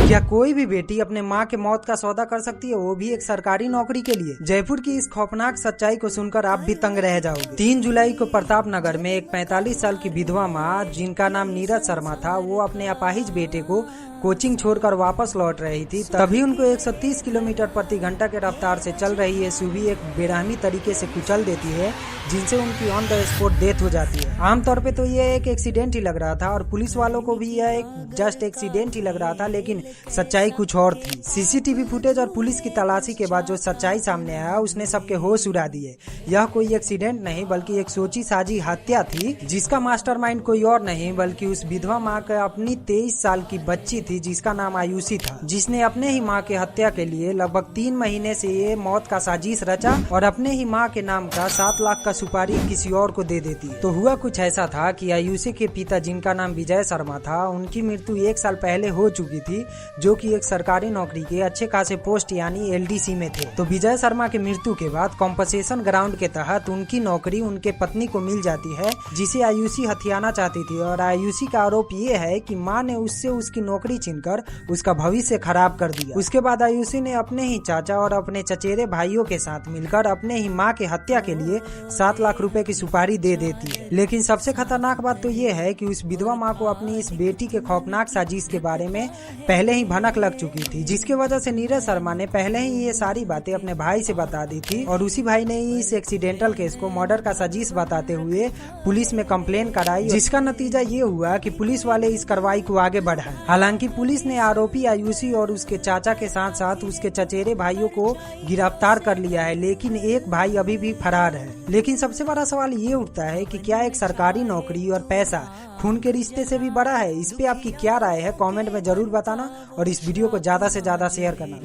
क्या कोई भी बेटी अपने माँ के मौत का सौदा कर सकती है, वो भी एक सरकारी नौकरी के लिए? जयपुर की इस खौफनाक सच्चाई को सुनकर आप भी तंग रह जाओगे। 3 जुलाई को प्रताप नगर में एक 45 साल की विधवा माँ, जिनका नाम नीरज शर्मा था, वो अपने अपाहिज बेटे को कोचिंग छोड़कर वापस लौट रही थी। तभी उनको 130 किलोमीटर प्रति घंटा के रफ्तार से चल रही एसयूवी एक बेरहमी तरीके से कुचल देती है, जिनसे उनकी ऑन द स्पॉट डेथ हो जाती है। आमतौर पे तो ये एक एक्सीडेंट ही लग रहा था और पुलिस वालों को भी यह एक जस्ट एक्सीडेंट ही लग रहा था, लेकिन सच्चाई कुछ और थी। सीसीटीवी फुटेज और पुलिस की तलाशी के बाद जो सच्चाई सामने आया, उसने सबके होश उड़ा दिए। यह कोई एक्सीडेंट नहीं बल्कि एक सोची साजी हत्या थी, जिसका मास्टरमाइंड कोई और नहीं बल्कि उस विधवा माँ का अपनी 23 साल की बच्ची थी, जिसका नाम आयुषी था, जिसने अपने ही माँ की हत्या के लिए लगभग 3 महीने से ये मौत का साजिश रचा और अपने ही माँ के नाम का 7 लाख का सुपारी किसी और को दे देती। तो हुआ कुछ ऐसा था कि आयुषी के पिता, जिनका नाम विजय शर्मा था, उनकी मृत्यु 1 साल पहले हो चुकी थी, जो कि एक सरकारी नौकरी के अच्छे खासे पोस्ट यानी एलडीसी में थे। तो विजय शर्मा की मृत्यु के बाद कॉम्पनसेशन ग्राउंड के तहत उनकी नौकरी उनके पत्नी को मिल जाती है, जिसे आयुषी हथियाना चाहती थी। और आयुषी का आरोप ये है कि माँ ने उससे उसकी नौकरी छीनकर उसका भविष्य खराब कर दिया। उसके बाद आयुषी ने अपने ही चाचा और अपने चचेरे भाइयों के साथ मिलकर अपने ही माँ की हत्या के लिए 7 लाख रुपए की सुपारी दे देती है। लेकिन सबसे खतरनाक बात तो ये है कि उस विधवा माँ को अपनी इस बेटी के खौफनाक साजिश के बारे में पहले ही भनक लग चुकी थी, जिसके वजह से नीरज शर्मा ने पहले ही ये सारी बातें अपने भाई से बता दी थी और उसी भाई ने इस एक्सीडेंटल केस को मर्डर का साजिश बताते हुए पुलिस में कंप्लेन कराई, जिसका नतीजा ये हुआ कि पुलिस वाले इस कार्रवाई को आगे बढ़ाए। हालांकि पुलिस ने आरोपी आयुषी और उसके चाचा के साथ साथ उसके चचेरे भाइयों को गिरफ्तार कर लिया है, लेकिन एक भाई अभी भी फरार है। लेकिन सबसे बड़ा सवाल ये उठता है कि क्या एक सरकारी नौकरी और पैसा खून के रिश्ते से भी बड़ा है? इस पे आपकी क्या राय है? कमेंट में जरूर बताना और इस वीडियो को ज्यादा से ज्यादा शेयर करना।